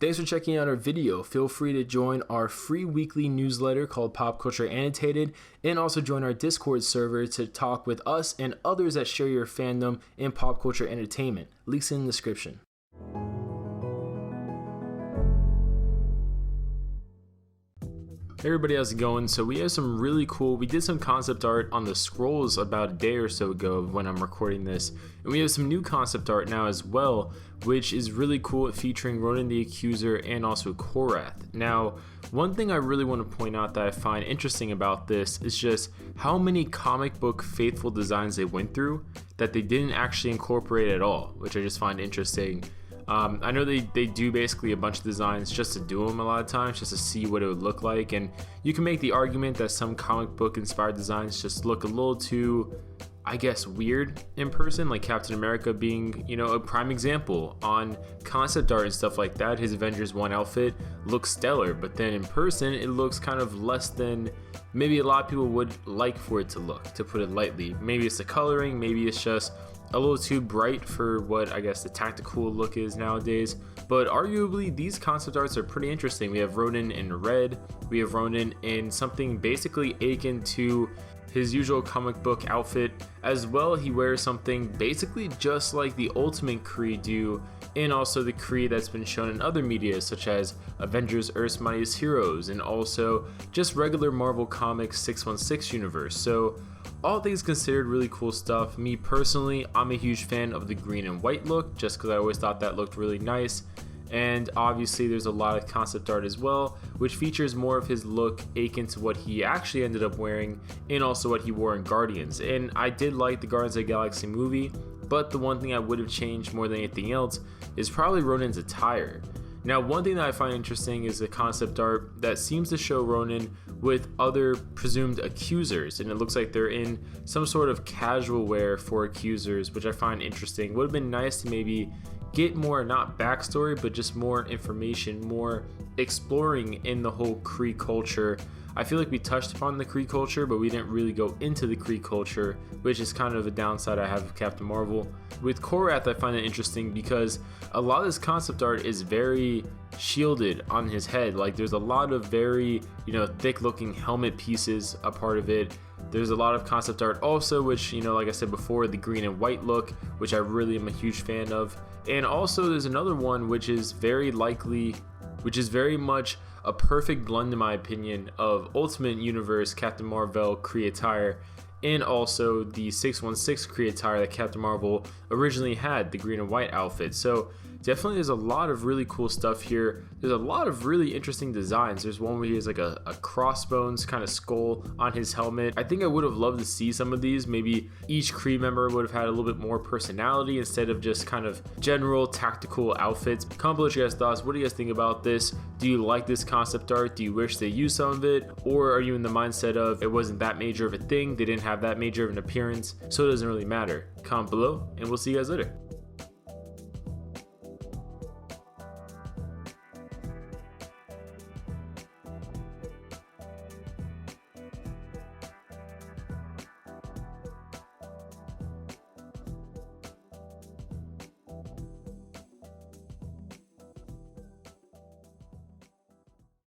Thanks for checking out our video. Feel free to join our free weekly newsletter called Pop Culture Annotated, and also join our Discord server to talk with us and others that share your fandom in pop culture entertainment. Links in the description. Hey everybody, how's it going? So we did some concept art on the scrolls about a day or so ago when I'm recording this, and we have some new concept art now as well, which is really cool, featuring Ronan the Accuser and also Korath. Now, one thing I really want to point out that I find interesting about this is just how many comic book faithful designs they went through that they didn't actually incorporate at all, which I just find interesting. I know they do basically a bunch of designs just to do them a lot of times, just to see what it would look like, and you can make the argument that some comic book inspired designs just look a little too, I guess, weird in person, like Captain America being, a prime example. On concept art and stuff like that, his Avengers 1 outfit looks stellar, but then in person it looks kind of less than maybe a lot of people would like for it to look, to put it lightly. Maybe it's the coloring, maybe it's just a little too bright for what I guess the tactical look is nowadays, but arguably these concept arts are pretty interesting. We have Ronan in red, we have Ronan in something basically akin to his usual comic book outfit. As well, he wears something basically just like the Ultimate Kree do, and also the Kree that's been shown in other media such as Avengers Earth's Mightiest Heroes, and also just regular Marvel Comics 616 universe. So all things considered, really cool stuff. Me personally, I'm a huge fan of the green and white look, just because I always thought that looked really nice. And obviously there's a lot of concept art as well, which features more of his look akin to what he actually ended up wearing, and also what he wore in Guardians. And I did like the Guardians of the Galaxy movie, but the one thing I would have changed more than anything else is probably Ronan's attire. Now, one thing that I find interesting is the concept art that seems to show Ronan with other presumed accusers, and it looks like they're in some sort of casual wear for accusers, which I find interesting. Would have been nice to maybe get more, not backstory, but just more information, more exploring in the whole Kree culture. I feel like we touched upon the Kree culture, but we didn't really go into the Kree culture, which is kind of a downside I have with Captain Marvel. With Korath, I find it interesting because a lot of this concept art is very shielded on his head. Like, there's a lot of very, thick looking helmet pieces a part of it. There's a lot of concept art also, which, like I said before, the green and white look, which I really am a huge fan of. And also there's another one which is very much a perfect blend in my opinion of Ultimate Universe Captain Marvel Kree attire, and also the 616 Kree attire that Captain Marvel originally had, the green and white outfit. So definitely there's a lot of really cool stuff here. There's a lot of really interesting designs. There's one where he has like a crossbones kind of skull on his helmet. I think I would have loved to see some of these. Maybe each Kree member would have had a little bit more personality instead of just kind of general tactical outfits. Comment below your guys' thoughts. What do you guys think about this? Do you like this concept art? Do you wish they used some of it? Or are you in the mindset of it wasn't that major of a thing, they didn't have that major of an appearance, so it doesn't really matter? Comment below, and we'll see you guys later.